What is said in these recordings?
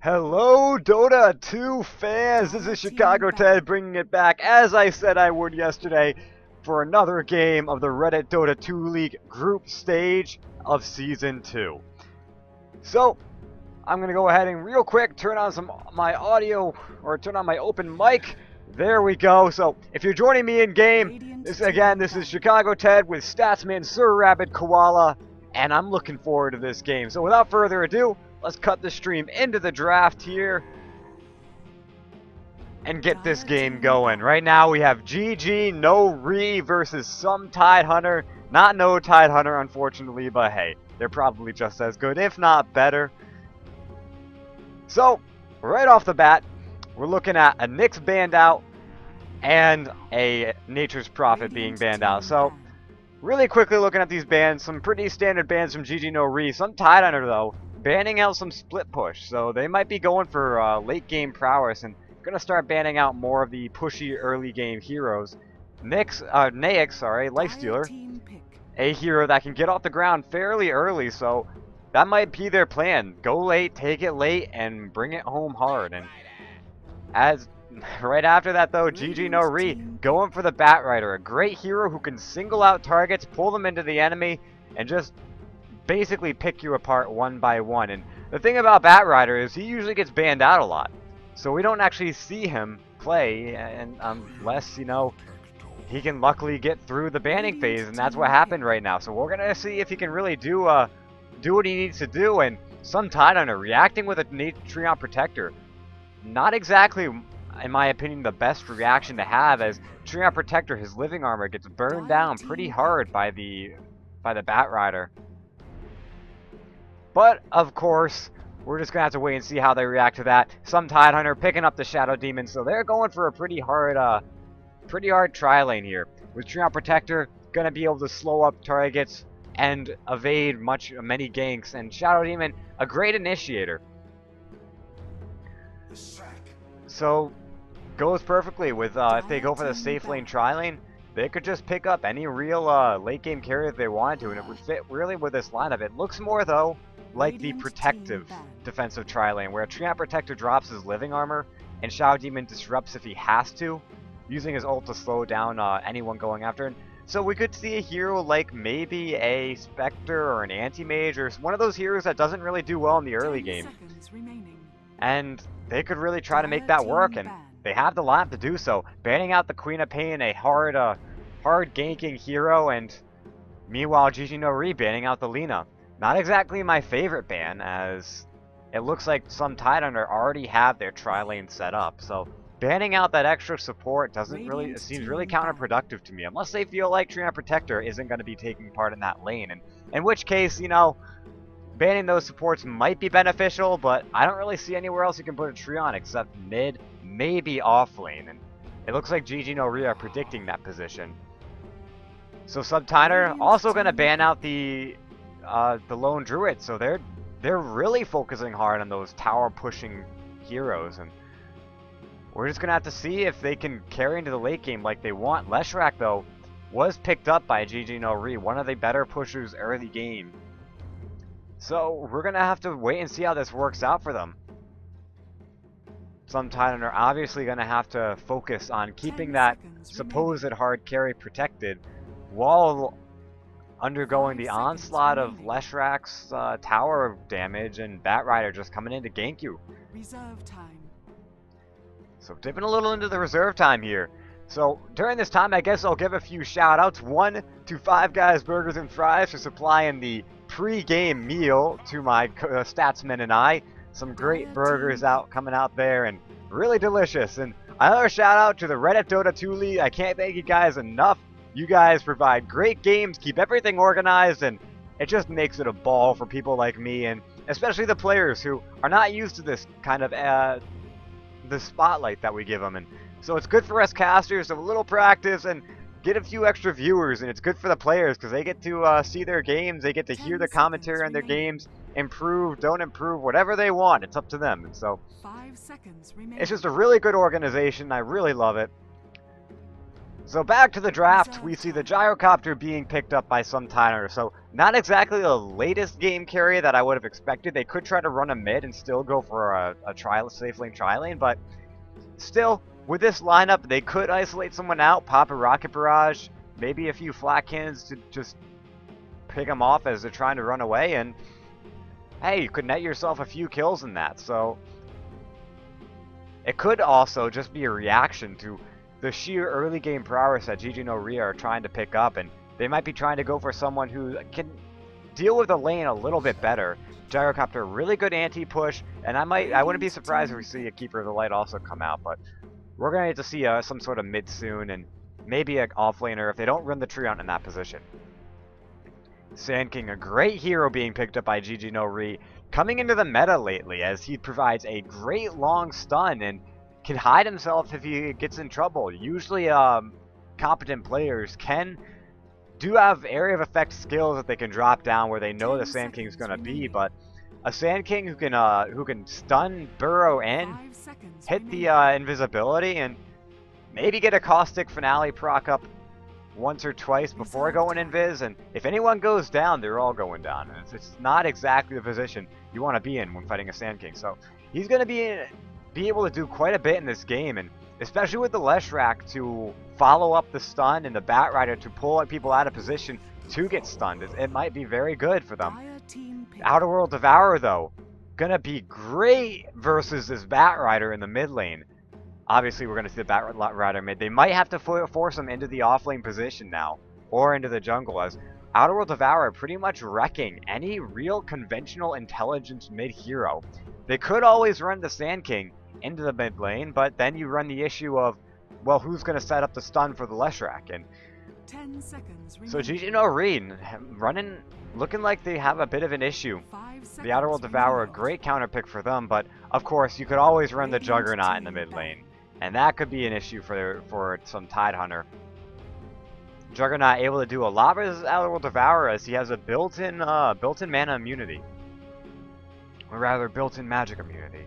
Hello, Dota 2 fans! This is Chicago Ted bringing it back, as I said I would yesterday, for another game of the Reddit Dota 2 League group stage of Season 2. So, I'm going to go ahead and real quick turn on my audio, or turn on my open mic. There we go. So, if you're joining me in game, this is Chicago Ted with Statsman Sir Rabbit Koala, and I'm looking forward to this game. So, without further ado, let's cut the stream into the draft here and get this game going. Right now we have GG No Re versus some Tidehunter. Not no Tidehunter, unfortunately, but hey, they're probably just as good, if not better. So, right off the bat, we're looking at a Nyx banned out and a Nature's Prophet being banned out. So, really quickly looking at these bans, some pretty standard bans from GG No Re. Some Tidehunter, though, banning out some split push, so they might be going for late game prowess and gonna start banning out more of the pushy early game heroes. Naix, Lifestealer, a hero that can get off the ground fairly early, so that might be their plan. Go late, take it late, and bring it home hard. And as right after that though, GG No Re going for the Batrider, a great hero who can single out targets, pull them into the enemy, and just basically pick you apart one by one. And the thing about Batrider is he usually gets banned out a lot, so we don't actually see him play, and unless, you know, he can luckily get through the banning phase, and that's what happened right now. So we're gonna see if he can really do what he needs to do. And some Tidehunter reacting with a Treant Protector, not exactly, in my opinion, the best reaction to have, as Treant Protector, his living armor, gets burned down pretty hard by the Batrider. But, of course, we're just going to have to wait and see how they react to that. Some Tidehunter picking up the Shadow Demon, so they're going for a pretty hard tri lane here. With Treant Protector, going to be able to slow up targets and evade many ganks. And Shadow Demon, a great initiator. So, goes perfectly with, if they go for the safe lane tri lane, they could just pick up any real late game carry if they wanted to, and it would fit really with this lineup. It looks more, though, like the protective defensive tri-lane, where Treant Protector drops his living armor, and Shadow Demon disrupts if he has to, using his ult to slow down anyone going after him. So we could see a hero like maybe a Spectre or an Anti-Mage, or one of those heroes that doesn't really do well in the early game. And they could really try to make that work, and they have the lineup to do so. Banning out the Queen of Pain, a hard ganking hero, and meanwhile GG No Re banning out the Lina. Not exactly my favorite ban, as it looks like some Tidehunter already have their tri-lane set up. So banning out that extra support it seems really counterproductive to me, unless they feel like Treant Protector isn't going to be taking part in that lane. And in which case, you know, banning those supports might be beneficial, but I don't really see anywhere else you can put a Treant except mid, maybe off lane. And it looks like GG No Re are predicting that position. So some Tidehunter also going to ban out the Lone Druid, so they're really focusing hard on those tower pushing heroes, and we're just gonna have to see if they can carry into the late game like they want. Leshrac, though, was picked up by GG No Re, one of the better pushers early game, so we're gonna have to wait and see how this works out for them. Some Tidehunter are obviously gonna have to focus on keeping that supposed hard carry protected while undergoing the onslaught of Leshrac's tower damage and Batrider just coming in to gank you. Reserve time. So dipping a little into the reserve time here. So during this time, I guess I'll give a few shout outs. One to Five Guys Burgers and Fries for supplying the pre-game meal to my statsmen and I. Some great burgers coming out there, and really delicious. And another shout out to the Reddit Dota 2 League. I can't thank you guys enough. You guys provide great games, keep everything organized, and it just makes it a ball for people like me, and especially the players who are not used to this kind of the spotlight that we give them. And so it's good for us casters, so a little practice and get a few extra viewers, and it's good for the players because they get to see their games, they get to hear the commentary on their games, improve, don't improve, whatever they want. It's up to them. And so 5 seconds remaining. It's just a really good organization. I really love it. So back to the draft, we see the Gyrocopter being picked up by some Tidehunter. So not exactly the latest game carry that I would have expected. They could try to run a mid and still go for a safe lane tri-lane, but still, with this lineup, they could isolate someone out, pop a Rocket Barrage, maybe a few flat cannons to just pick them off as they're trying to run away, and hey, you could net yourself a few kills in that. So it could also just be a reaction to the sheer early game prowess that GG no Ria are trying to pick up, and they might be trying to go for someone who can deal with the lane a little bit better. Gyrocopter, really good anti-push, and I wouldn't be surprised if we see a Keeper of the Light also come out, but we're going to need to see some sort of mid soon, and maybe an offlaner if they don't run the Treant in that position. Sand King, a great hero being picked up by GG no Ri, coming into the meta lately as he provides a great long stun and can hide himself if he gets in trouble. Usually competent players do have area of effect skills that they can drop down where they know the Sand King's going to be, but a Sand King who can stun, burrow in, hit the invisibility, and maybe get a Caustic Finale proc up once or twice before going invis, and if anyone goes down, they're all going down. And it's not exactly the position you want to be in when fighting a Sand King. So he's going to be able to do quite a bit in this game, and especially with the Leshrac to follow up the stun and the Batrider to pull people out of position to get stunned. It might be very good for them. Outer World Devourer, though, gonna be great versus this Batrider in the mid lane. Obviously, we're going to see the Batrider mid. They might have to force him into the offlane position now, or into the jungle, as Outer World Devourer pretty much wrecking any real conventional intelligence mid hero. They could always run the Sand King into the mid lane, but then you run the issue of, well, who's going to set up the stun for the Leshrac? And 10 seconds so GG no Ri running, looking like they have a bit of an issue. The Outer World Devourer, a great counter pick for them, but of course you could always run the Juggernaut in the mid lane, and that could be an issue for some Tidehunter. Juggernaut able to do a lot versus Outer World Devourer as he has a built-in mana immunity, or rather built-in magic immunity.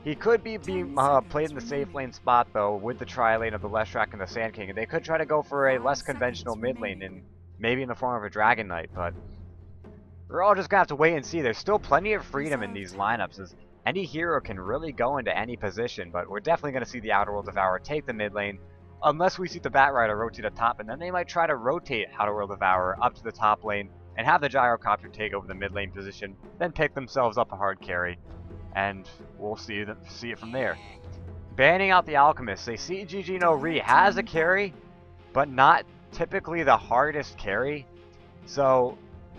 He could be being played in the safe lane spot though with the tri-lane of the Leshrac and the Sand King, and they could try to go for a less conventional mid lane, and maybe in the form of a Dragon Knight, but we're all just gonna have to wait and see. There's still plenty of freedom in these lineups as any hero can really go into any position, but we're definitely gonna see the Outer World Devourer take the mid lane, unless we see the Batrider rotate up top, and then they might try to rotate Outer World Devourer up to the top lane and have the Gyrocopter take over the mid lane position, then pick themselves up a hard carry, and we'll see it from there. Banning out the Alchemist, they see GG no Ri has a carry, but not typically the hardest carry, so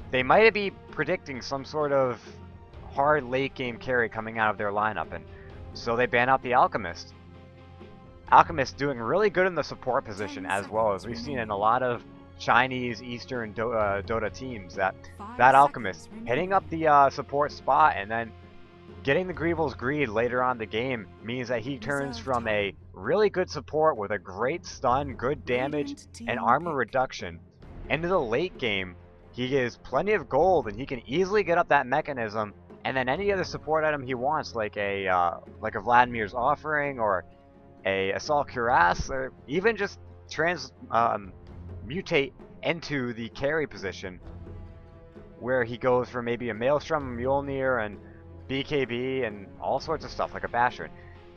they might be predicting some sort of hard late game carry coming out of their lineup, and so they ban out the Alchemist. Alchemist doing really good in the support position as well, as we've seen in a lot of Chinese Eastern Dota teams, that Alchemist hitting up the support spot and then getting the Greevil's Greed later on in the game means that he turns from a really good support with a great stun, good damage, and armor reduction into the late game. He gets plenty of gold and he can easily get up that mechanism, and then any other support item he wants, like a Vladimir's Offering or a Assault Cuirass, or even just mutate into the carry position, where he goes for maybe a Maelstrom, Mjolnir, and BKB, and all sorts of stuff like a Bastion.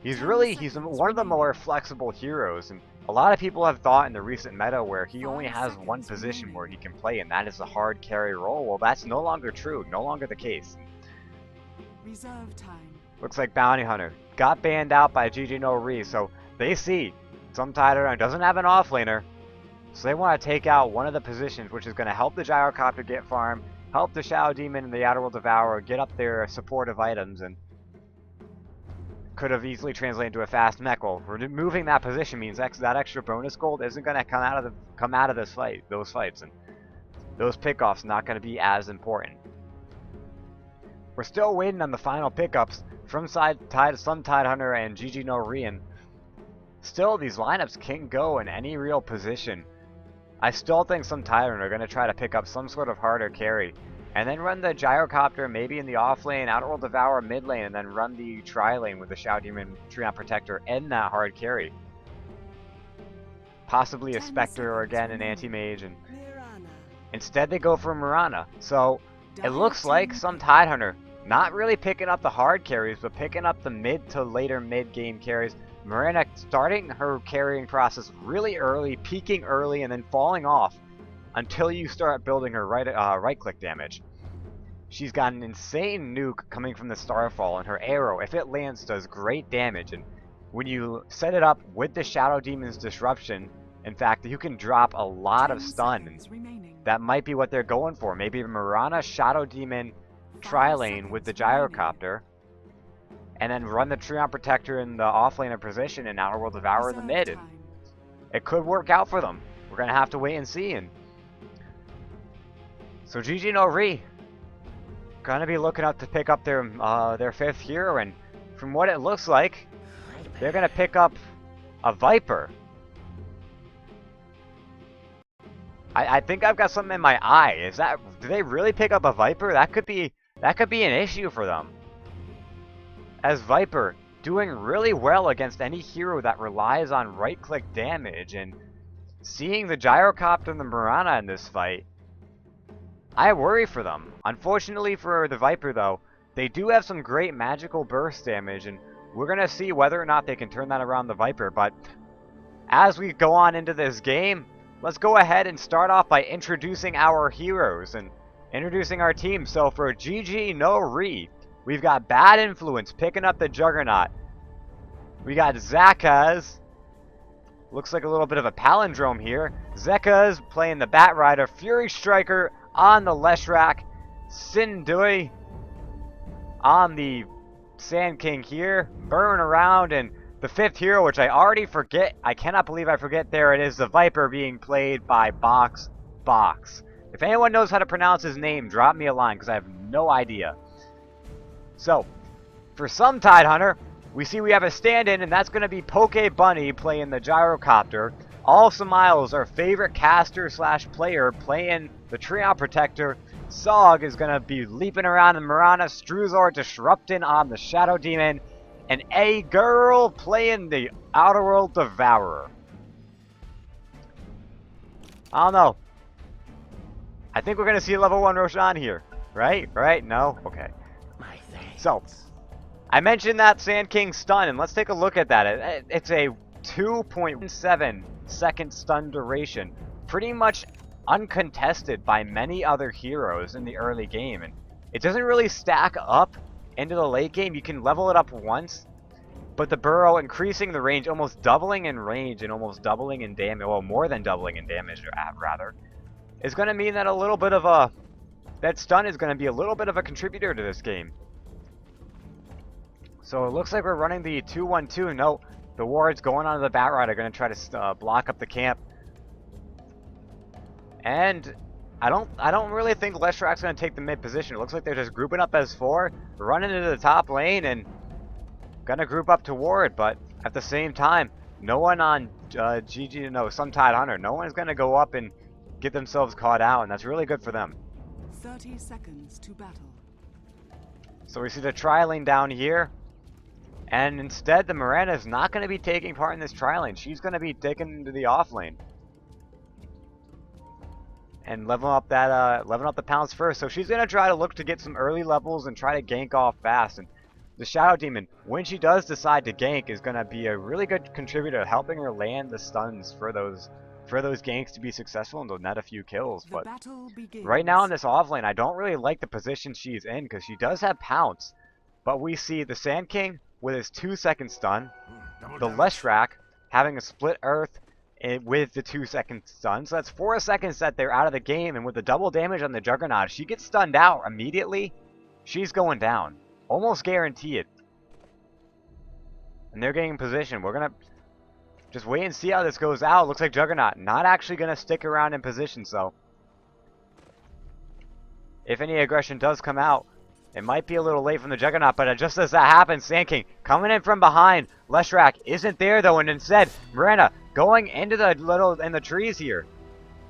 He's one of the more flexible heroes, and a lot of people have thought in the recent meta where he only has one position where he can play, and that is the hard carry role. Well, that's no longer true, no longer the case. Reserve time. Looks like Bounty Hunter got banned out by GG no Ri, so they see some Tidehunter doesn't have an offlaner, so they want to take out one of the positions, which is going to help the Gyrocopter get farm, help the Shadow Demon and the Outer World Devourer get up their supportive items, and could have easily translated into a fast mech. Well, removing that position means that extra bonus gold isn't going to come out of those fights, and those pickoffs not going to be as important. We're still waiting on the final pickups from some Tidehunter and GG no Ri, and still these lineups can go in any real position. I still think some Tidehunter are going to try to pick up some sort of harder carry, and then run the Gyrocopter maybe in the off lane, Outer World Devourer mid lane, and then run the tri lane with the Shadow Demon Treant Protector in that hard carry. possibly a 10 Spectre or seconds again an remaining. Anti-Mage, and Mirana. instead they go for Mirana. So it Dire looks like team some pick. Tidehunter not really picking up the hard carries, but picking up the mid to later mid-game carries. Mirana starting her carrying process really early, peaking early, and then falling off until you start building her right-click damage. She's got an insane nuke coming from the Starfall, and her arrow, if it lands, does great damage. And when you set it up with the Shadow Demon's Disruption, in fact, you can drop a lot 10 of stun. seconds remaining. That might be what they're going for. Maybe Mirana, Shadow Demon, 5 tri-lane with the seconds remaining. Gyrocopter, and then run the Treant Protector in the off-laner position and Outer World Devourer in the Reserve mid. And time. it could work out for them. We're going to have to wait and see. And so GG no Re going to be looking up to pick up their 5th hero, and from what it looks like, they're going to pick up a Viper. I think I've got something in my eye. Do they really pick up a Viper? That could be an issue for them. As Viper doing really well against any hero that relies on right-click damage, and seeing the Gyrocopter and the Mirana in this fight, I worry for them. Unfortunately for the Viper though, they do have some great magical burst damage, and we're going to see whether or not they can turn that around the Viper. But as we go on into this game, let's go ahead and start off by introducing our heroes and introducing our team. So for GG no Re, we've got Bad Influence picking up the Juggernaut. We got Zakaz. Looks like a little bit of a palindrome here. Zekaz playing the Bat Rider. Fury Striker on the Leshrac. Sindui on the Sand King here. Burn around, and the 5th hero, which I already forget. I cannot believe I forget. There it is, the Viper being played by Box. If anyone knows how to pronounce his name, drop me a line, because I have no idea. So, for some Tidehunter, we have a stand-in, and that's going to be Poke Bunny playing the Gyrocopter. Also Miles, our favorite caster slash player, playing the Treant Protector. Sog is going to be leaping around in Mirana. Struzor disrupting on the Shadow Demon. And A Girl playing the Outer World Devourer. I don't know. I think we're going to see a level 1 Roshan here. Right? Right? No? Okay. So, I mentioned that Sand King stun, and let's take a look at that. It's a 2.7 second stun duration. Pretty much uncontested by many other heroes in the early game. And it doesn't really stack up into the late game. You can level it up once, but the Burrow increasing the range, almost doubling in range and almost doubling in damage, well, more than doubling in damage, rather, is going to mean that that stun is going to be a little bit of a contributor to this game. So it looks like we're running the 2-1-2. No, the Ward's going onto the Bat Rider, going to try to block up the camp. And I don't really think Leshrac's going to take the mid position. It looks like they're just grouping up as 4, running into the top lane, and going to group up to Ward. But at the same time, no one on some Tidehunter, no one's going to go up and get themselves caught out, and that's really good for them. 30 seconds to battle. So we see the tri-lane down here. And instead, the Mirana is not going to be taking part in this tri-lane. She's going to be taken into the off lane. And leveling up the pounds first. So she's going to try to look to get some early levels and try to gank off fast. And the Shadow Demon, when she does decide to gank, is going to be a really good contributor, helping her land the stuns for those ganks to be successful and to net a few kills. But right now in this off lane, I don't really like the position she's in, because she does have pounce. But we see the Sand King with his 2-second stun, the Leshrac having a split earth with the 2-second stun. So that's 4 seconds that they're out of the game, and with the double damage on the Juggernaut, she gets stunned out immediately. She's going down. Almost guarantee it. And they're getting in position. We're going to just wait and see how this goes out. Looks like Juggernaut not actually going to stick around in position, so if any aggression does come out, it might be a little late from the Juggernaut, but just as that happens, Sand King coming in from behind. Leshrac isn't there though, and instead Mirana going into the trees here.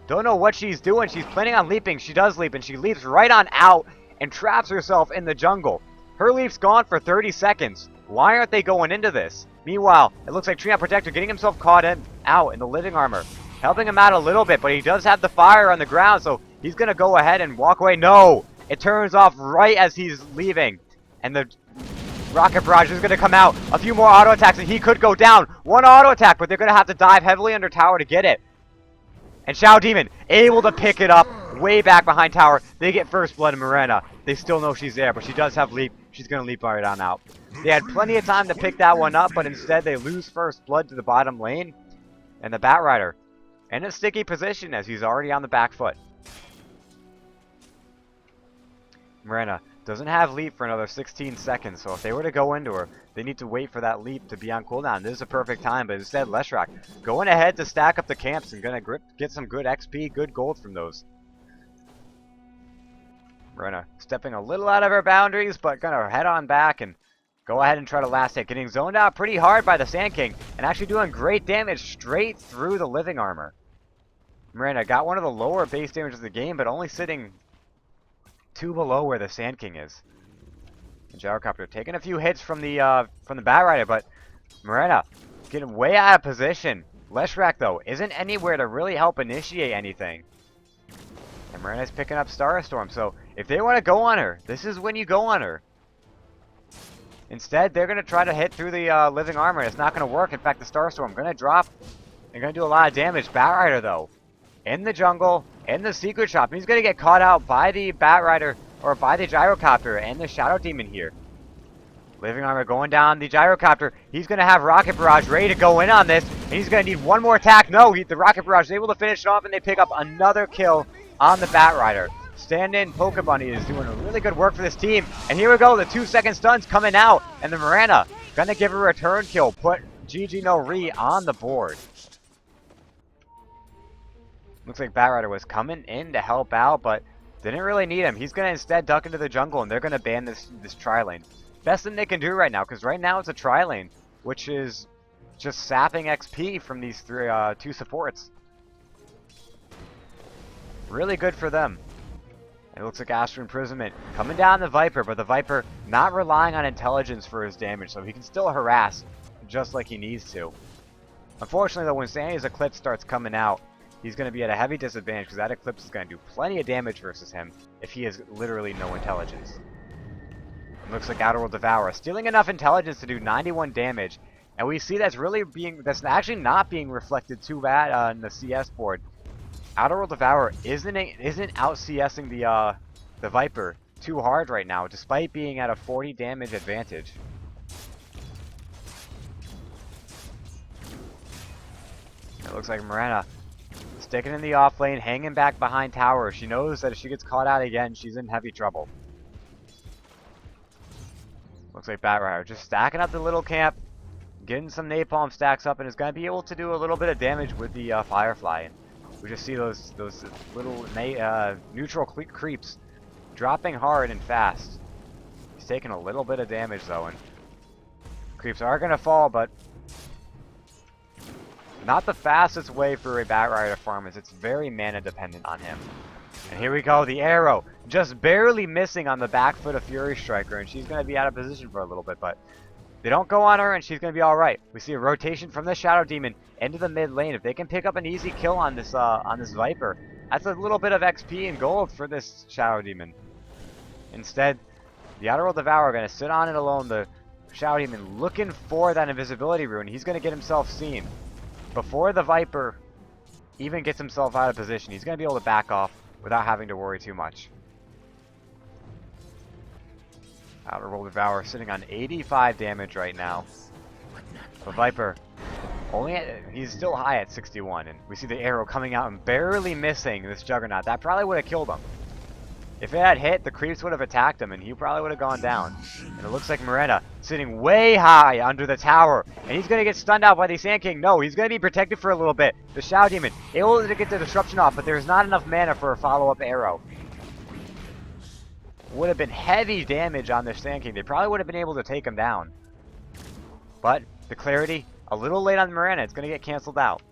Don't know what she's doing. She's planning on leaping. She does leap, and she leaps right on out and traps herself in the jungle. Her leap's gone for 30 seconds. Why aren't they going into this? Meanwhile, it looks like Treant Protector getting himself caught out in the living armor. Helping him out a little bit, but he does have the fire on the ground, so he's going to go ahead and walk away. No! It turns off right as he's leaving. And the rocket barrage is going to come out. A few more auto attacks, and he could go down. One auto attack, but they're going to have to dive heavily under tower to get it. And Shadow Demon able to pick it up way back behind tower. They get first blood in Mirena. They still know she's there, but she does have leap. She's going to leap right on out. They had plenty of time to pick that one up, but instead they lose first blood to the bottom lane. And the Batrider in a sticky position as he's already on the back foot. Mirena doesn't have leap for another 16 seconds, so if they were to go into her, they need to wait for that leap to be on cooldown. This is a perfect time, but instead, Leshrac going ahead to stack up the camps and gonna get some good XP, good gold from those. Mirena stepping a little out of her boundaries, but gonna head on back and go ahead and try to last hit. Getting zoned out pretty hard by the Sand King, and actually doing great damage straight through the living armor. Mirena got one of the lower base damages of the game, but only sitting 2 below where the Sand King is. And Gyrocopter taking a few hits from the Batrider, but Mirena getting way out of position. Leshrac, though, isn't anywhere to really help initiate anything. And Mirena's picking up Starstorm, so if they want to go on her, this is when you go on her. Instead, they're going to try to hit through the living armor, and it's not going to work. In fact, the Starstorm going to drop. They're going to do a lot of damage. Batrider, though, in the jungle, in the secret shop. He's going to get caught out by the Batrider, or by the Gyrocopter, and the Shadow Demon here. Living armor going down the Gyrocopter. He's going to have Rocket Barrage ready to go in on this, and he's going to need one more attack. No, the Rocket Barrage is able to finish it off, and they pick up another kill on the Batrider. Stand-in Pokebunny is doing a really good work for this team. And here we go, the 2-second stuns coming out, and the Mirena going to give a return kill, put GG No Re on the board. Looks like Batrider was coming in to help out, but didn't really need him. He's going to instead duck into the jungle, and they're going to ban this tri-lane. Best thing they can do right now, because right now it's a tri-lane, which is just sapping XP from these two supports. Really good for them. It looks like Astral Imprisonment coming down the Viper, but the Viper not relying on intelligence for his damage, so he can still harass just like he needs to. Unfortunately, though, when Sandy's Eclipse starts coming out, he's going to be at a heavy disadvantage because that Eclipse is going to do plenty of damage versus him if he has literally no intelligence. It looks like Outer World Devourer stealing enough intelligence to do 91 damage, and we see that's actually not being reflected too bad on the CS board. Outer World Devourer isn't out CSing the Viper too hard right now, despite being at a 40 damage advantage. It looks like Mirena sticking in the off lane, hanging back behind tower. She knows that if she gets caught out again, she's in heavy trouble. Looks like Batrider just stacking up the little camp, getting some napalm stacks up, and is going to be able to do a little bit of damage with the Firefly. We just see those little neutral creeps dropping hard and fast. He's taking a little bit of damage though, and creeps are going to fall, but not the fastest way for a Batrider farm, as it's very mana dependent on him. And here we go, the arrow just barely missing on the back foot of Fury Striker, and she's going to be out of position for a little bit, but they don't go on her, and she's going to be all right. We see a rotation from the Shadow Demon into the mid lane. If they can pick up an easy kill on this Viper, that's a little bit of XP and gold for this Shadow Demon. Instead, the Outer World Devourer going to sit on it alone. The Shadow Demon looking for that invisibility rune. He's going to get himself seen before the Viper even gets himself out of position. He's going to be able to back off without having to worry too much. Outer World Devourer sitting on 85 damage right now. The Viper, he's still high at 61, and we see the arrow coming out and barely missing this Juggernaut. That probably would have killed him. If it had hit, the creeps would have attacked him, and he probably would have gone down. And it looks like Mirena sitting way high under the tower, and he's going to get stunned out by the Sand King. No, he's going to be protected for a little bit. The Shadow Demon able to get the disruption off, but there's not enough mana for a follow-up arrow. Would have been heavy damage on the Sand King. They probably would have been able to take him down. But the clarity, a little late on Mirena. It's going to get canceled out.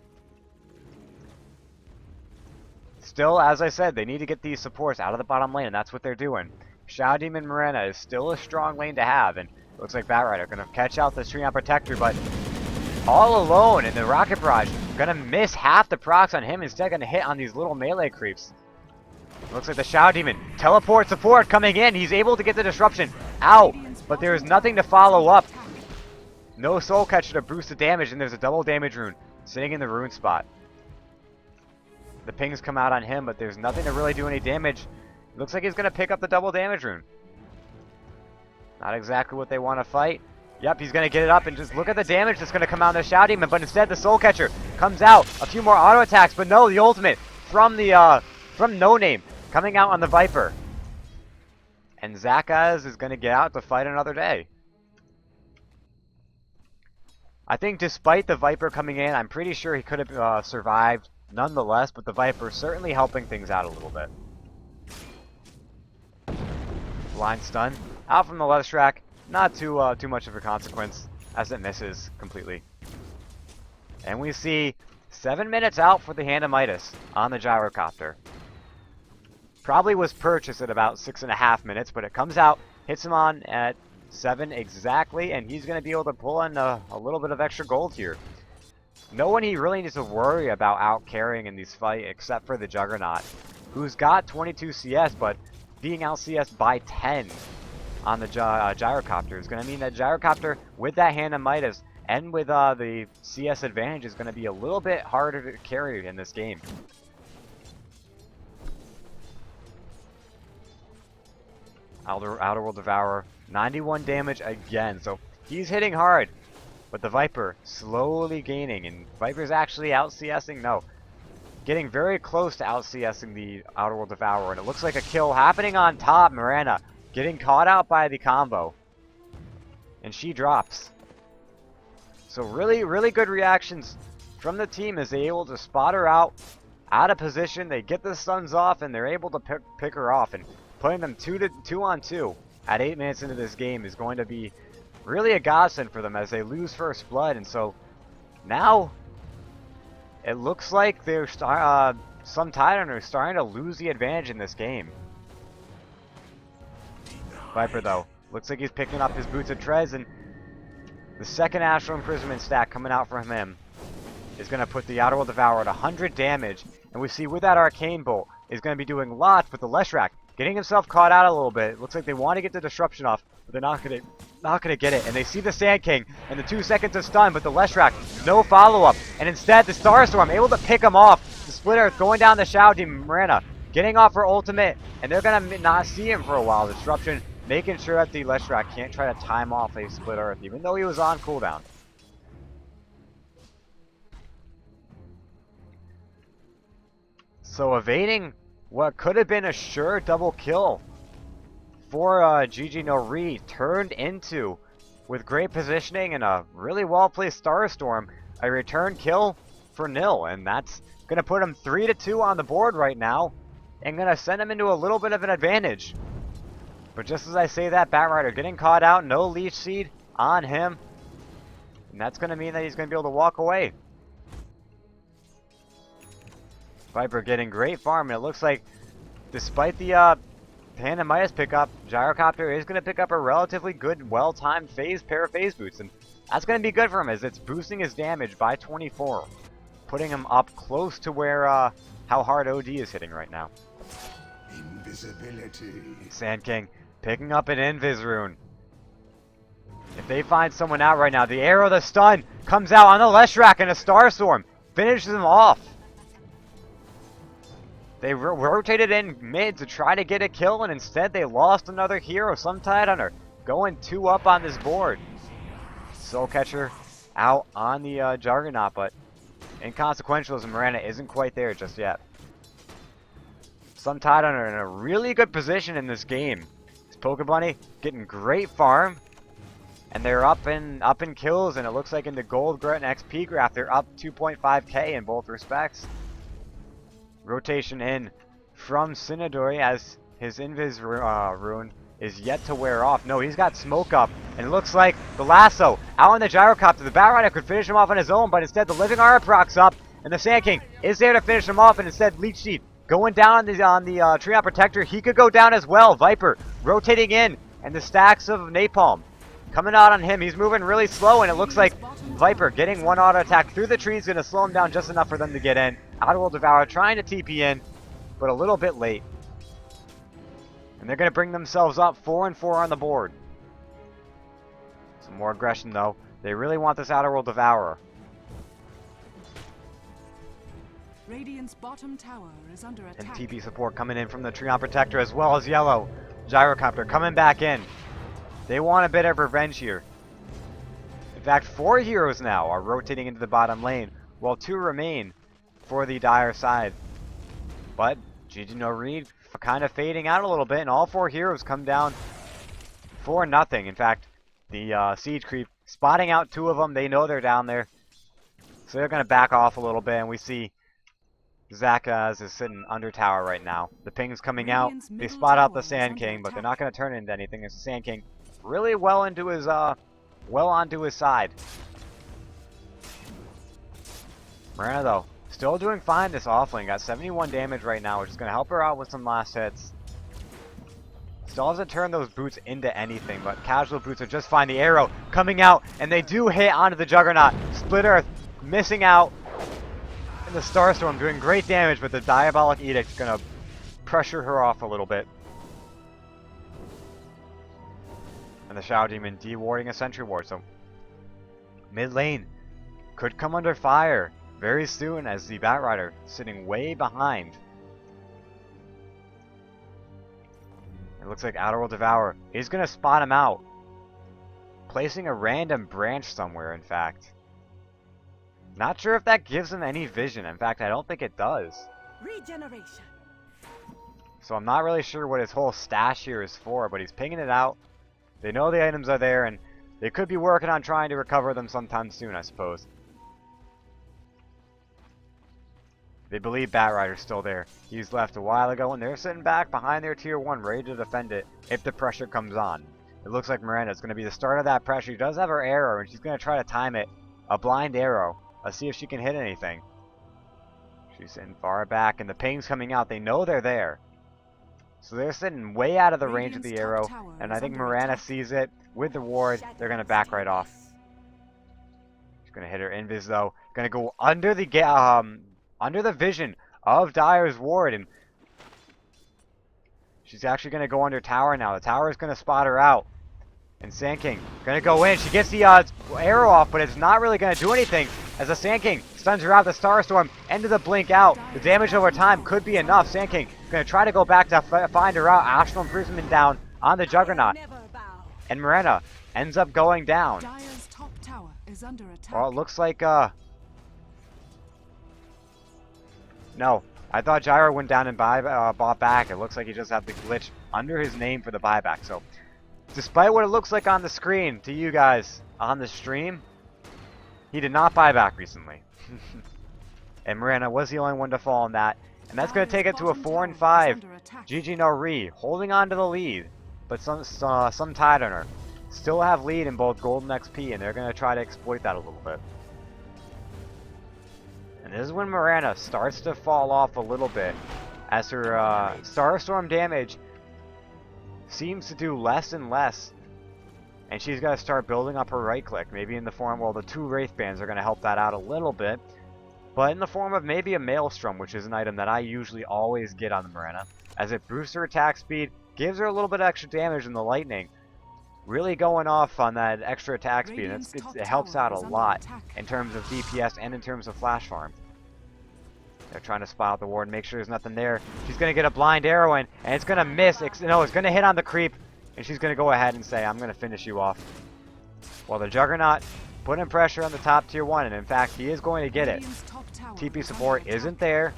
Still, as I said, they need to get these supports out of the bottom lane, and that's what they're doing. Shadow Demon Mirena is still a strong lane to have, and it looks like Batrider going to catch out the Treant Protector, but all alone in the rocket barrage. Gonna miss half the procs on him, instead gonna hit on these little melee creeps. Looks like the Shadow Demon. Teleport support coming in. He's able to get the disruption out, but there is nothing to follow up. No Soul Catcher to boost the damage, and there's a double damage rune sitting in the rune spot. The pings come out on him, but there's nothing to really do any damage. Looks like he's going to pick up the double damage rune. Not exactly what they want to fight. Yep, he's going to get it up, and just look at the damage that's going to come out on the Shadow Demon, but instead the Soul Catcher comes out. A few more auto attacks, but no, the ultimate from the from No Name coming out on the Viper. And Zakaz is going to get out to fight another day. I think despite the Viper coming in, I'm pretty sure he could have survived nonetheless, but the Viper certainly helping things out a little bit. Blind stun out from the left track, not too much of a consequence as it misses completely. And we see 7 minutes out for the Hand of Midas on the gyrocopter. Probably was purchased at about 6.5 minutes, but it comes out, hits him on at 7 exactly, and he's going to be able to pull in a little bit of extra gold here. No one he really needs to worry about out-carrying in these fights except for the Juggernaut, who's got 22 CS, but being out CS by 10 on the gyrocopter is going to mean that gyrocopter with that Hand of Midas and with the CS advantage is going to be a little bit harder to carry in this game. Outer World Devourer, 91 damage again, so he's hitting hard, but the Viper slowly gaining, and Viper's actually out CSing, no, getting very close to out CSing the Outer World Devourer, and it looks like a kill happening on top. Miranda getting caught out by the combo, and she drops. So really good reactions from the team as they able to spot her out of position. They get the stuns off, and they're able to pick her off, and putting them 2 on 2 at 8 minutes into this game is going to be really a godsend for them as they lose first blood. And so now it looks like they're some Tidehunter are starting to lose the advantage in this game. Viper though, looks like he's picking up his Boots of Trez, and the second Astral Imprisonment stack coming out from him is going to put the Outer World Devourer at 100 damage. And we see with that Arcane Bolt is going to be doing lots, but the Leshrac getting himself caught out a little bit. It looks like they want to get the disruption off, but they're not gonna get it. And they see the Sand King and the 2 seconds of stun, but the Leshrac, no follow-up. And instead, the Starstorm able to pick him off. The Split Earth going down the Shadow Demon. Miranda getting off her ultimate, and they're gonna not see him for a while. Disruption, making sure that the Leshrac can't try to time off a Split Earth, even though he was on cooldown. So evading what could have been a sure double kill for GG No Re turned into, with great positioning and a really well-placed Starstorm, a return kill for nil. And that's going to put him 3-2 on the board right now and going to send him into a little bit of an advantage. But just as I say that, Batrider getting caught out, no Leech Seed on him. And that's going to mean that he's going to be able to walk away. Viper getting great farm, and it looks like despite the Hand of Midas pickup, Gyrocopter is going to pick up a relatively good, well-timed pair of phase boots, and that's going to be good for him as it's boosting his damage by 24, putting him up close to where how hard OD is hitting right now. Invisibility. Sand King picking up an Invis rune. If they find someone out right now, the arrow, the stun comes out on the Leshrac, and a Starstorm finishes him off. They rotated in mid to try to get a kill, and instead they lost another hero. Some Tidehunter going 2 up on this board. Soul Catcher out on the Juggernaut, but inconsequential as Miranda isn't quite there just yet. Some Tidehunter in a really good position in this game. This Pokebunny getting great farm, and they're up in kills, and it looks like in the gold and XP graph they're up 2.5k in both respects. Rotation in from Cinnadori as his Invis rune is yet to wear off. No, he's got smoke up, and it looks like the lasso out on the Gyrocopter. The Batrider could finish him off on his own, but instead the Living Aura procs up, and the Sand King is there to finish him off, and instead Leech Seed going down on the Treant Protector. He could go down as well. Viper rotating in, and the stacks of Napalm coming out on him. He's moving really slow, and it looks like Viper getting one auto attack through the trees, going to slow him down just enough for them to get in. Outerworld Devourer trying to TP in, but a little bit late. And they're going to bring themselves up 4-4 on the board. Some more aggression though. They really want this Outerworld Devourer. Radiant's bottom tower is under And attack. TP support coming in from the Treon Protector as well as Yellow. Gyrocopter coming back in. They want a bit of revenge here. In fact, 4 heroes now are rotating into the bottom lane, while 2 remain for the Dire side. But GG No Read kind of fading out a little bit, and all 4 heroes come down for nothing. In fact, the Siege Creep spotting out 2 of them. They know they're down there, so they're going to back off a little bit, and we see Zakaz is sitting under tower right now. The ping's coming out. They spot out the Sand King, but they're not going to turn it into anything. It's the Sand King really well into his onto his side. Mirana though, still doing fine this offlane. Got 71 damage right now, which is going to help her out with some last hits. Still hasn't turned those boots into anything, but casual boots are just fine. The arrow coming out, and they do hit onto the Juggernaut. Split Earth missing out. And the Starstorm doing great damage, but the Diabolic Edict is going to pressure her off a little bit. And the Shadow Demon dewarding a Sentry Ward, so mid lane could come under fire very soon as the Batrider sitting way behind. It looks like Outerworld Devourer is going to spot him out, placing a random branch somewhere, in fact. Not sure if that gives him any vision. In fact, I don't think it does. Regeneration. So I'm not really sure what his whole stash here is for, but he's pinging it out. They know the items are there, and they could be working on trying to recover them sometime soon, I suppose. They believe Batrider's still there. He's left a while ago, and they're sitting back behind their tier 1, ready to defend it if the pressure comes on. It looks like Miranda's going to be the start of that pressure. She does have her arrow, and she's going to try to time it. A blind arrow. Let's see if she can hit anything. She's sitting far back, and the ping's coming out. They know they're there. So they're sitting way out of the range of the arrow, and I think Miranda sees it with the ward. They're going to back right off. She's going to hit her invis though. Going to go under the vision of Dire's ward, and she's actually going to go under tower now. The tower is going to spot her out. And Sand King going to go in. She gets the arrow off, but it's not really going to do anything as the Sand King stuns her out. The Starstorm into the blink out. The damage over time could be enough. Sand King going to try to go back to find her out. Astral Imprisonment down on the Juggernaut. And Miranda ends up going down. Dire's top tower is under attack. Well, it looks like no. I thought Gyro went down and bought back. It looks like he just had the glitch under his name for the buyback. So despite what it looks like on the screen to you guys on the stream, he did not buy back recently. And Miranda was the only one to fall on that. And that's going to take it to a 4-5. GG No Re holding on to the lead. But some Tidehunter still have lead in both Golden XP, and they're going to try to exploit that a little bit. And this is when Miranda starts to fall off a little bit as her Starstorm damage seems to do less and less, and she's got to start building up her right click, maybe in the form, well, the 2 Wraith Bands are going to help that out a little bit, but in the form of maybe a Maelstrom, which is an item that I usually always get on the Miranda, as it boosts her attack speed, gives her a little bit of extra damage in the lightning, really going off on that extra attack speed, and it helps out a lot in terms of DPS and in terms of flash farm. They're trying to spot out the ward and make sure there's nothing there. She's going to get a blind arrow in, and it's going to miss. No, it's going to hit on the creep, and she's going to go ahead and say, I'm going to finish you off. Well, the Juggernaut putting pressure on the top tier 1, and in fact, he is going to get it. TP support isn't there.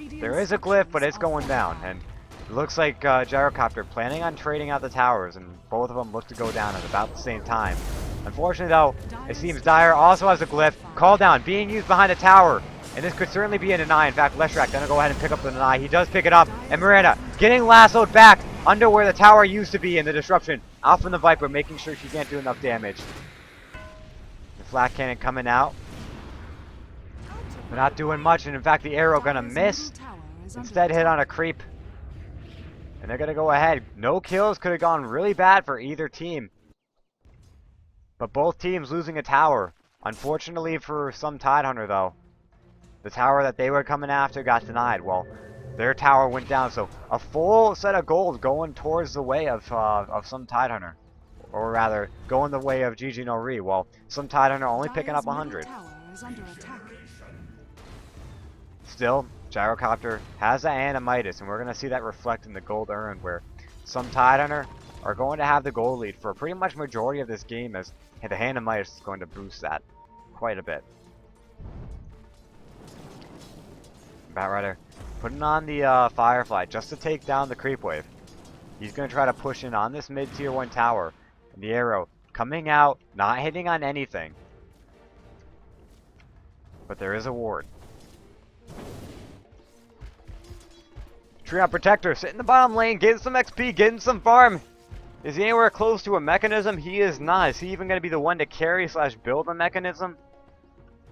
There is a glyph, but it's going down, and it looks like Gyrocopter planning on trading out the towers, and both of them look to go down at about the same time. Unfortunately, though, it seems Dire also has a glyph. Call down, being used behind the tower. And this could certainly be a deny. In fact, Leshrac gonna go ahead and pick up the deny. He does pick it up. And Miranda getting lassoed back under where the tower used to be in the disruption. Out from the Viper, making sure she can't do enough damage. The flat cannon coming out. But not doing much. And in fact, the arrow gonna miss. Instead hit on a creep. And they're gonna go ahead. No kills could have gone really bad for either team. But both teams losing a tower Unfortunately for some Tidehunter, though, the tower that they were coming after got denied. Well, their tower went down, so a full set of gold going towards the way of some Tidehunter. Or rather, going the way of GG no Ri. Well, some Tidehunter only picking up 100. Still, Gyrocopter has that Animitis, and we're going to see that reflect in the gold earned, where some Tidehunter are going to have the gold lead for pretty much majority of this game, as the Animitis is going to boost that quite a bit. Batrider putting on the Firefly just to take down the creep wave. He's going to try to push in on this mid tier 1 tower. And the arrow coming out, not hitting on anything. But there is a ward. Treant Protector sitting in the bottom lane, getting some XP, getting some farm. Is he anywhere close to a mechanism? He is not. Is he even going to be the one to carry / build a mechanism?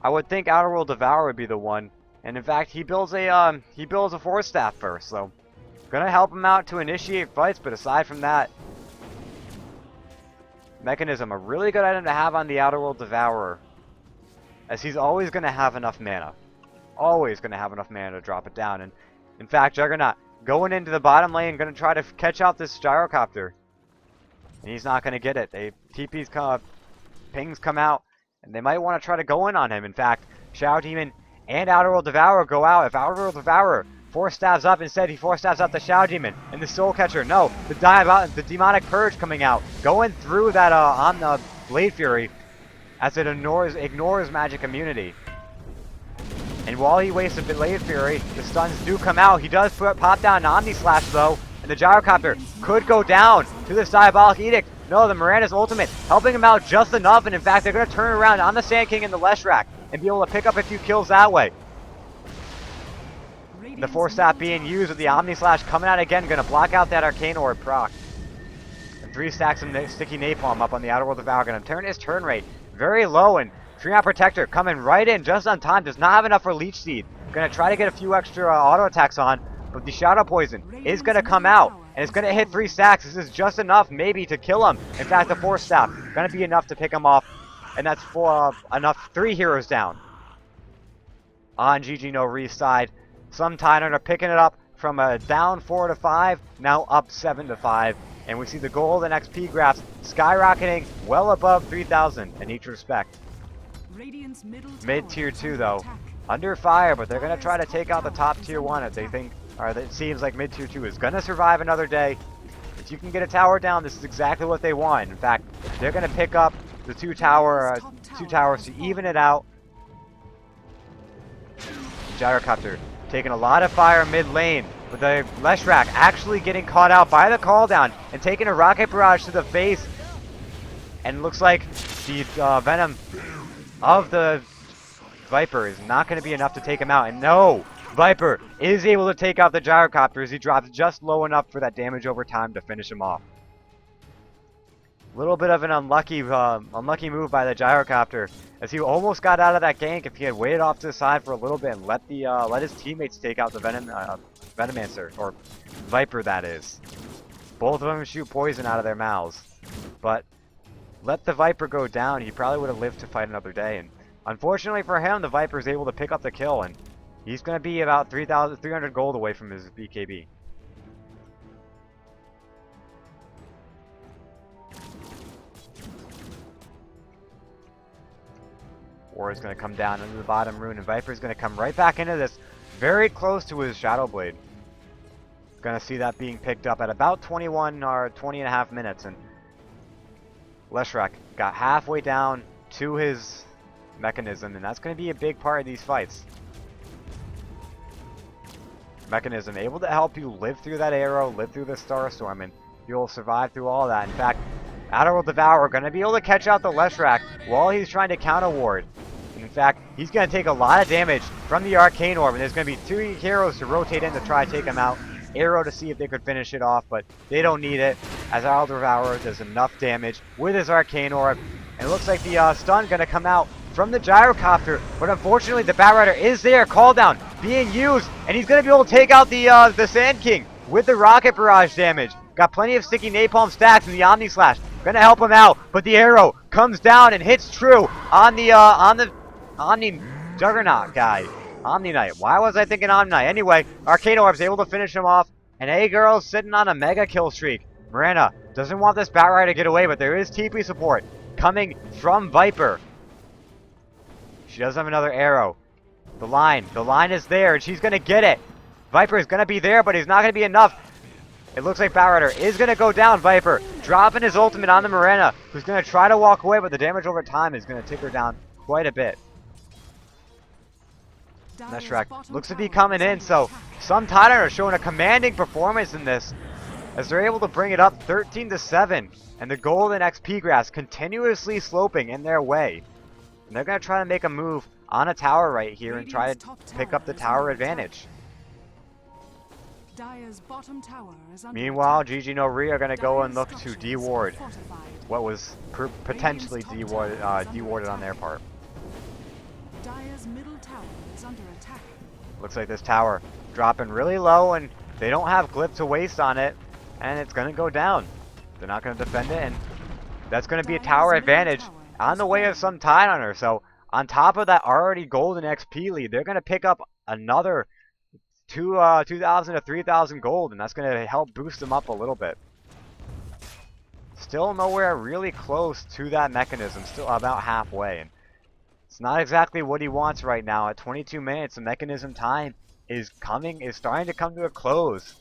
I would think Outerworld Devourer would be the one. And in fact, he builds a Force Staff first, so gonna help him out to initiate fights. But aside from that, Mechanism, a really good item to have on the Outerworld Devourer, as he's always gonna have enough mana. Always gonna have enough mana to drop it down. And in fact, Juggernaut going into the bottom lane, gonna try to catch out this Gyrocopter, and he's not gonna get it. TP's come, pings come out, and they might want to try to go in on him. In fact, Shadow Demon and Outerworld Devourer go out. If Outerworld Devourer Force Stabs up, instead he Force Stabs up the Shadow Demon and the Soul Catcher. No, the Demonic Purge coming out, going through that on the Blade Fury, as it ignores magic immunity. And while he wastes a Blade Fury, the stuns do come out. He does pop down an Omni Slash though, and the Gyrocopter could go down to this Diabolic Edict. No, the Miranda's ultimate helping him out just enough, and in fact they're going to turn around on the Sand King and the Leshrac and be able to pick up a few kills that way. The Force Staff being used with the Omni Slash coming out again, going to block out that Arcane Orb proc. And 3 stacks of Sticky Napalm up on the Outerworld Devourer, going to turn his turn rate very low, and Treant Protector coming right in just on time, does not have enough for Leech Seed. Going to try to get a few extra auto attacks on, but the Shadow Poison is going to come out, and it's going to hit 3 stacks. This is just enough maybe to kill him. In fact, the Force Staff going to be enough to pick him off, and that's for enough. 3 heroes down on GG no Ri's side. Some Tidehunter are picking it up from a down 4 to 5, now up 7 to 5. And we see the gold and XP graphs skyrocketing well above 3,000 in each respect. Mid tier 2 though, under fire, but they're going to try to take out the top tier 1 if they think, or it seems like mid tier 2 is going to survive another day. If you can get a tower down, this is exactly what they want. In fact, they're going to pick up the two towers to even it out. Gyrocopter taking a lot of fire mid lane, with the Leshrac actually getting caught out by the call down and taking a Rocket Barrage to the face. And looks like the Venom of the Viper is not going to be enough to take him out. And no, Viper is able to take out the Gyrocopter as he drops just low enough for that damage over time to finish him off. Little bit of an unlucky move by the Gyrocopter, as he almost got out of that gank if he had waited off to the side for a little bit and let his teammates take out the Venomancer, or Viper that is. Both of them shoot poison out of their mouths, but let the Viper go down, he probably would have lived to fight another day. And unfortunately for him, the Viper is able to pick up the kill, and he's going to be about 300 gold away from his BKB. War is going to come down into the bottom rune, and Viper is going to come right back into this, very close to his Shadow Blade. Going to see that being picked up at about 21 or 20 and a half minutes, and Leshrac got halfway down to his Mechanism, and that's going to be a big part of these fights. Mechanism able to help you live through that arrow, live through the Starstorm, and you'll survive through all that. In fact, Outerworld Devourer going to be able to catch out the Leshrac while he's trying to counter ward. And in fact, he's going to take a lot of damage from the Arcane Orb, and there's going to be 2 heroes to rotate in to try to take him out. Arrow to see if they could finish it off, but they don't need it, as Outerworld Devourer does enough damage with his Arcane Orb. And it looks like the stun going to come out from the Gyrocopter, but unfortunately the Batrider is there, call down being used, and he's going to be able to take out the Sand King with the Rocket Barrage damage. Got plenty of Sticky Napalm stacks, and the Omni Slash Gonna help him out, but the arrow comes down and hits true on the Omni Juggernaut guy. Omni Knight. Why was I thinking Omni Knight? Anyway, Arcane Orb's able to finish him off, and A-Girl's sitting on a mega kill streak. Miranda doesn't want this Batrider to get away, but there is TP support coming from Viper. She does have another arrow. The line is there, and she's gonna get it. Viper is gonna be there, but he's not gonna be enough. It looks like Batrider is gonna go down. Viper dropping his ultimate on the Miranda, who's gonna try to walk away, but the damage over time is gonna tick her down quite a bit. Neshrak looks to be coming in, so some Tidehunter are showing a commanding performance in this, as they're able to bring it up 13-7, and the golden XP grass continuously sloping in their way. And they're going to try to make a move on a tower right here and try to pick up the tower advantage. Meanwhile, GG No Re are going to go and look to deward what was potentially dewarded on their part. Dire's middle tower is under attack. Looks like this tower dropping really low, and they don't have glyph to waste on it, and it's going to go down. They're not going to defend it, and that's going to be a tower advantage on the way of some Tidehunter. So on top of that already golden XP lead, they're going to pick up another 2,000 to 3,000 gold, and that's going to help boost them up a little bit. Still nowhere really close to that mechanism, still about halfway. And it's not exactly what he wants right now. At 22 minutes, the mechanism time is starting to come to a close.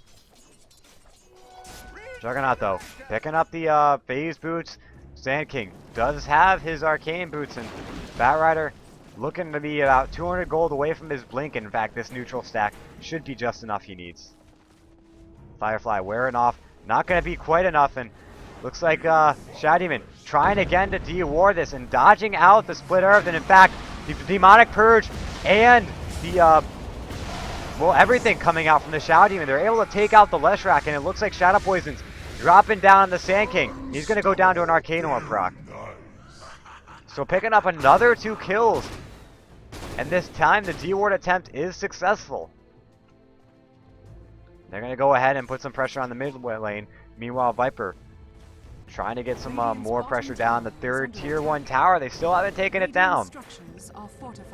Juggernaut, though, picking up the phase boots. Sand King does have his arcane boots, and Batrider looking to be about 200 gold away from his blink. In fact, this neutral stack should be just enough he needs. Firefly wearing off, not going to be quite enough, and looks like Shadow Demon trying again to de-ward this and dodging out the Split Earth, and in fact, the Demonic Purge and the well, everything coming out from the Shadow Demon. They're able to take out the Leshrac, and it looks like Shadow Poison's dropping down on the Sand King. He's going to go down to an Arcane Orb proc. So picking up another 2 kills, and this time the de-ward attempt is successful. They're going to go ahead and put some pressure on the mid lane. Meanwhile, Viper trying to get some more pressure down the third tier 1 tower. They still haven't taken it down.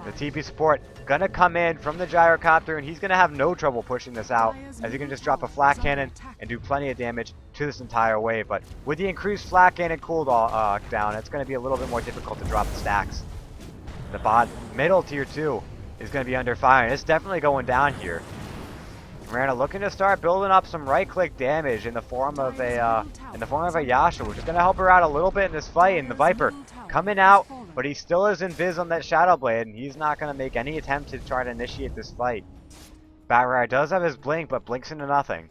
The TP support gonna come in from the gyrocopter, and he's gonna have no trouble pushing this out, as he can just drop a flat cannon and do plenty of damage to this entire wave. But with the increased flat cannon cooldown, it's gonna be a little bit more difficult to drop the stacks. The middle tier 2 is gonna be under fire, and it's definitely going down here. Miranda looking to start building up some right-click damage in the form of a Yasha, which is going to help her out a little bit in this fight. And the Viper coming out, but he still is invis on that Shadow Blade, and he's not going to make any attempt to try to initiate this fight. Batrider does have his blink, but blinks into nothing.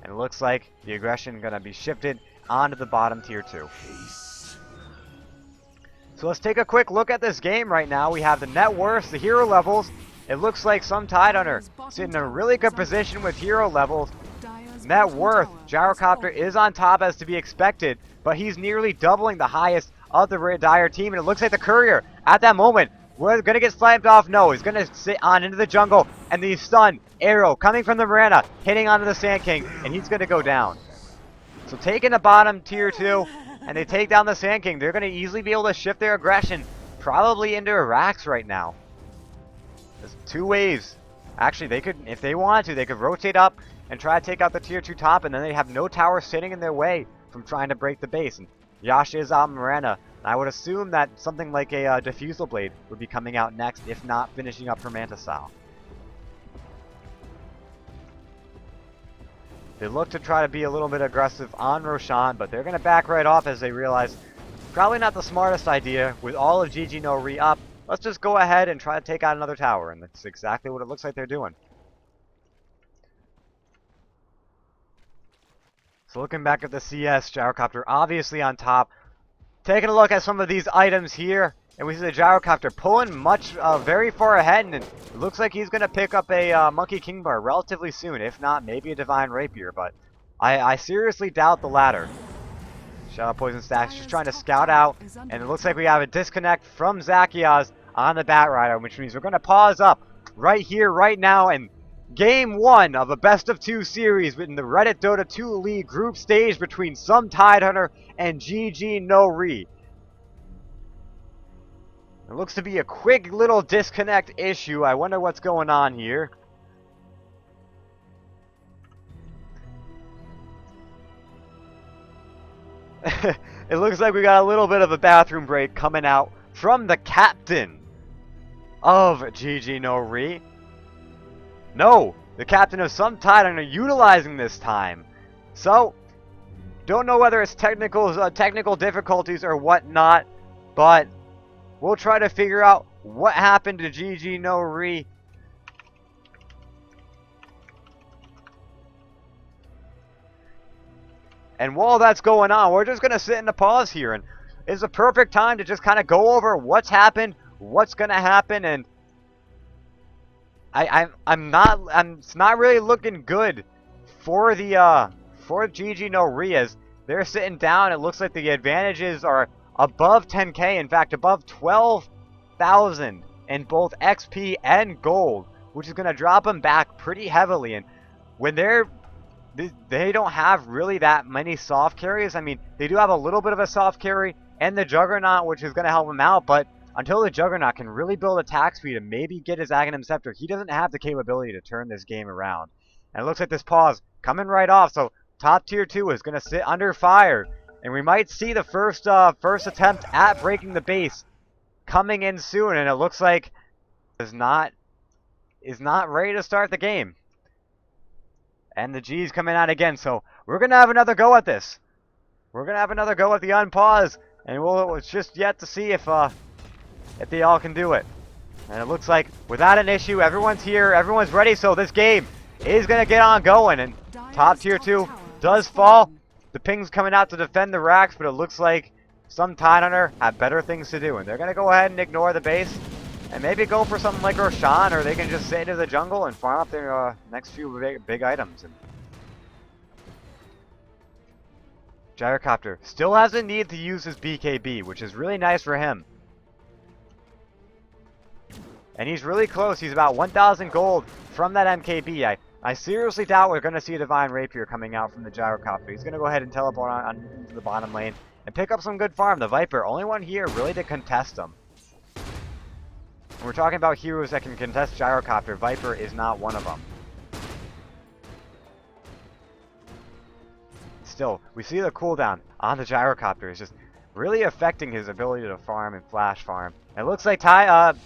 And it looks like the aggression going to be shifted onto the bottom tier 2. So let's take a quick look at this game right now. We have the net worths, the hero levels. It looks like some Tidehunter sitting in a really good position with hero levels. Net worth, Gyrocopter is on top as to be expected, but he's nearly doubling the highest of the Dire team, and it looks like the Courier at that moment was going to get slammed off. No, he's going to sit on into the jungle, and the stun arrow coming from the Miranda hitting onto the Sand King, and he's going to go down. So taking the bottom tier 2, and they take down the Sand King. They're going to easily be able to shift their aggression probably into Arax right now. There's 2 waves. Actually, they could, if they wanted to, they could rotate up and try to take out the tier 2 top, and then they have no tower sitting in their way from trying to break the base. And Yasha is out Miranda. I would assume that something like a Diffusal Blade would be coming out next, if not finishing up her Manta style. They look to try to be a little bit aggressive on Roshan, but they're going to back right off as they realize probably not the smartest idea with all of GG No Re up. Let's just go ahead and try to take out another tower, and that's exactly what it looks like they're doing. So looking back at the CS, Gyrocopter obviously on top. Taking a look at some of these items here, and we see the Gyrocopter pulling very far ahead, and it looks like he's going to pick up a Monkey King Bar relatively soon, if not maybe a Divine Rapier, but I seriously doubt the latter. Shadow Poison Stacks just trying to scout out, and it looks like we have a disconnect from Zakiaz on the Batrider, which means we're going to pause up right here, right now, and Game 1 of a best-of-2 series in the Reddit Dota 2 League group stage between some Tidehunter and GG No Re. It looks to be a quick little disconnect issue. I wonder what's going on here. It looks like we got a little bit of a bathroom break coming out from the captain of GG No Re. No, the captain of some Tidehunter utilizing this time. So, don't know whether it's technical difficulties or whatnot, but we'll try to figure out what happened to GG No Re. And while that's going on, we're just going to sit in a pause here. And it's a perfect time to just kind of go over what's happened, what's going to happen. And it's not really looking good for the, for GG No Re, as they're sitting down. It looks like the advantages are above 10k, in fact, above 12,000 in both XP and gold, which is going to drop them back pretty heavily. And when they don't have really that many soft carries. I mean, they do have a little bit of a soft carry and the Juggernaut, which is going to help them out, but until the Juggernaut can really build attack speed and maybe get his Aghanim Scepter, he doesn't have the capability to turn this game around. And it looks like this pause coming right off, so top tier 2 is going to sit under fire. And we might see the first attempt at breaking the base coming in soon, and it looks like is not ready to start the game. And the G's coming out again, so we're going to have another go at this. We're going to have another go at the unpause, and it's just yet to see if they all can do it. And it looks like without an issue, everyone's here, everyone's ready, so this game is going to get on going. And top tier 2 does fall. The ping's coming out to defend the racks, but it looks like some Tidehunter have better things to do, and they're going to go ahead and ignore the base. And maybe go for something like Roshan, or they can just sit into the jungle and farm up their next few big items. And Gyrocopter still has a need to use his BKB, which is really nice for him. And he's really close. He's about 1,000 gold from that MKB. I seriously doubt we're going to see a Divine Rapier coming out from the Gyrocopter. He's going to go ahead and teleport on into the bottom lane and pick up some good farm. The Viper, only one here really to contest him. When we're talking about heroes that can contest Gyrocopter, Viper is not one of them. Still, we see the cooldown on the Gyrocopter is just really affecting his ability to farm and flash farm. It looks like Treant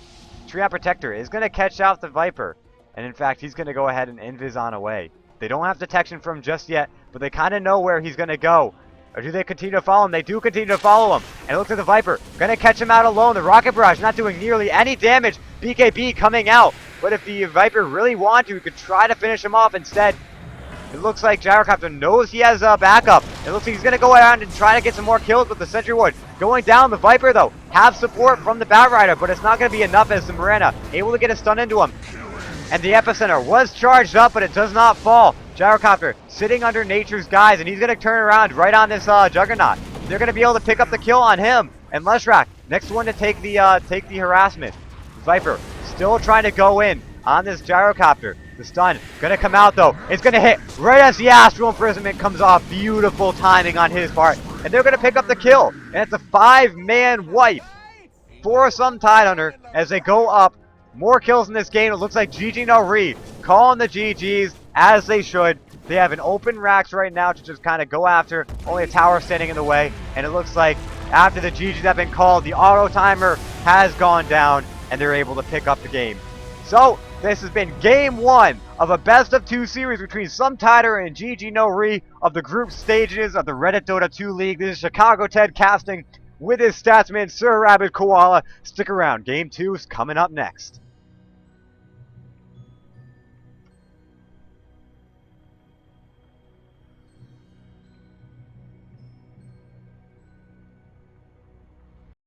Protector is going to catch out the Viper. And in fact, he's going to go ahead and invis on away. They don't have detection from him just yet, but they kind of know where he's going to go. Or do they continue to follow him? They do continue to follow him. And it looks like the Viper going to catch him out alone. The Rocket Barrage not doing nearly any damage. BKB coming out. But if the Viper really wanted to, he could try to finish him off instead. It looks like Gyrocopter knows he has a backup. It looks like he's going to go around and try to get some more kills with the Sentry Ward. Going down, the Viper, though, have support from the Batrider, but it's not going to be enough as the Mirana able to get a stun into him. And the Epicenter was charged up, but it does not fall. Gyrocopter sitting under Nature's guise, and he's going to turn around right on this Juggernaut. They're going to be able to pick up the kill on him. And Leshrac, next one to take the harassment. Viper still trying to go in on this Gyrocopter. The stun going to come out, though. It's going to hit right as the Astral Imprisonment comes off. Beautiful timing on his part. And they're going to pick up the kill. And it's a 5-man wipe for some Tidehunter as they go up. More kills in this game. It looks like GG No Re calling the GGs as they should. They have an open racks right now to just kind of go after. Only a tower standing in the way. And it looks like after the GGs have been called, the auto timer has gone down and they're able to pick up the game. So this has been game 1 of a best-of-2 series between some Tidehunter and GG No Re of the group stages of the Reddit Dota 2 League. This is Chicago Ted casting with his statsman Sir Rabbit Koala. Stick around. Game 2 is coming up next.